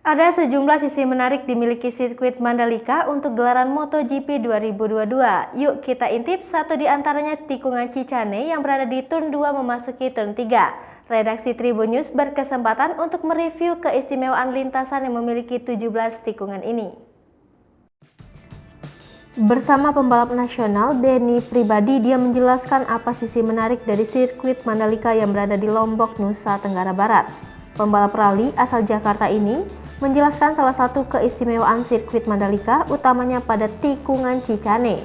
Ada sejumlah sisi menarik dimiliki sirkuit Mandalika untuk gelaran MotoGP 2022. Yuk kita intip satu di antaranya tikungan Cicane yang berada di turn 2 memasuki turn 3. Redaksi Tribun News berkesempatan untuk mereview keistimewaan lintasan yang memiliki 17 tikungan ini. Bersama pembalap nasional Denny Pribadi, dia menjelaskan apa sisi menarik dari sirkuit Mandalika yang berada di Lombok, Nusa Tenggara Barat. Pembalap rally asal Jakarta ini menjelaskan salah satu keistimewaan sirkuit Mandalika utamanya pada tikungan Cicane.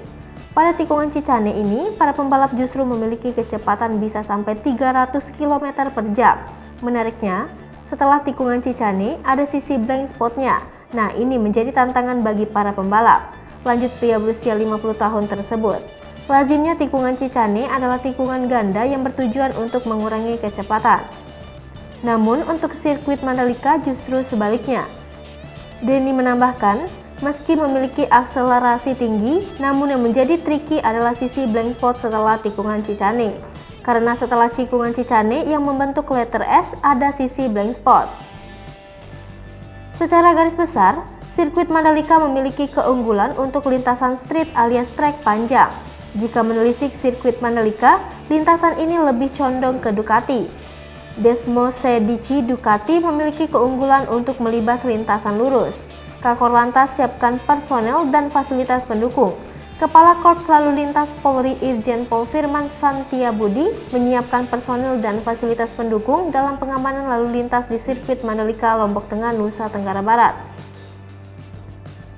Pada tikungan Cicane ini, para pembalap justru memiliki kecepatan bisa sampai 300 km per jam. Menariknya, setelah tikungan Cicane ada sisi blind spotnya. Nah, ini menjadi tantangan bagi para pembalap. Lanjut pria berusia 50 tahun tersebut. Lazimnya tikungan Cicane adalah tikungan ganda yang bertujuan untuk mengurangi kecepatan. Namun untuk sirkuit Mandalika justru sebaliknya. Denny menambahkan, meski memiliki akselerasi tinggi, namun yang menjadi tricky adalah sisi blind spot setelah tikungan Cicane. Karena setelah tikungan Cicane yang membentuk letter S ada sisi blind spot. Secara garis besar, sirkuit Mandalika memiliki keunggulan untuk lintasan street alias trek panjang. Jika menelisik sirkuit Mandalika, lintasan ini lebih condong ke Ducati. Desmosedici Ducati memiliki keunggulan untuk melibas lintasan lurus. Kakor Lantas siapkan personel dan fasilitas pendukung. Kepala Korps Lalu Lintas Polri Irjen Pol Firman Santiabudi menyiapkan personel dan fasilitas pendukung dalam pengamanan lalu lintas di sirkuit Mandalika, Lombok Tengah, Nusa Tenggara Barat.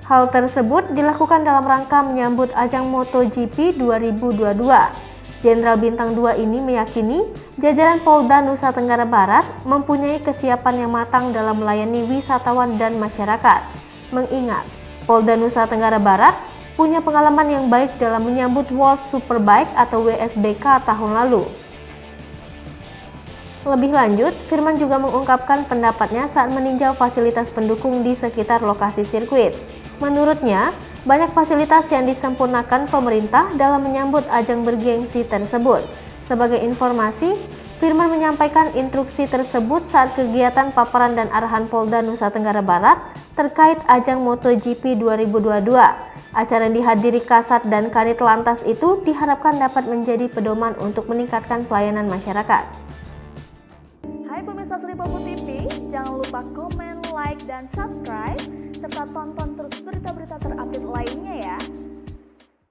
Hal tersebut dilakukan dalam rangka menyambut ajang MotoGP 2022. Jenderal Bintang 2 ini meyakini jajaran Polda Nusa Tenggara Barat mempunyai kesiapan yang matang dalam melayani wisatawan dan masyarakat. Mengingat, Polda Nusa Tenggara Barat punya pengalaman yang baik dalam menyambut World Superbike atau WSBK tahun lalu. Lebih lanjut, Firman juga mengungkapkan pendapatnya saat meninjau fasilitas pendukung di sekitar lokasi sirkuit. Menurutnya, banyak fasilitas yang disempurnakan pemerintah dalam menyambut ajang bergengsi tersebut. Sebagai informasi, Firman menyampaikan instruksi tersebut saat kegiatan paparan dan arahan Polda Nusa Tenggara Barat terkait ajang MotoGP 2022. Acara yang dihadiri Kasat dan Kanit Lantas itu diharapkan dapat menjadi pedoman untuk meningkatkan pelayanan masyarakat. Hai pemirsa Sri Popo TV, jangan lupa komen, like, dan subscribe, serta tonton terus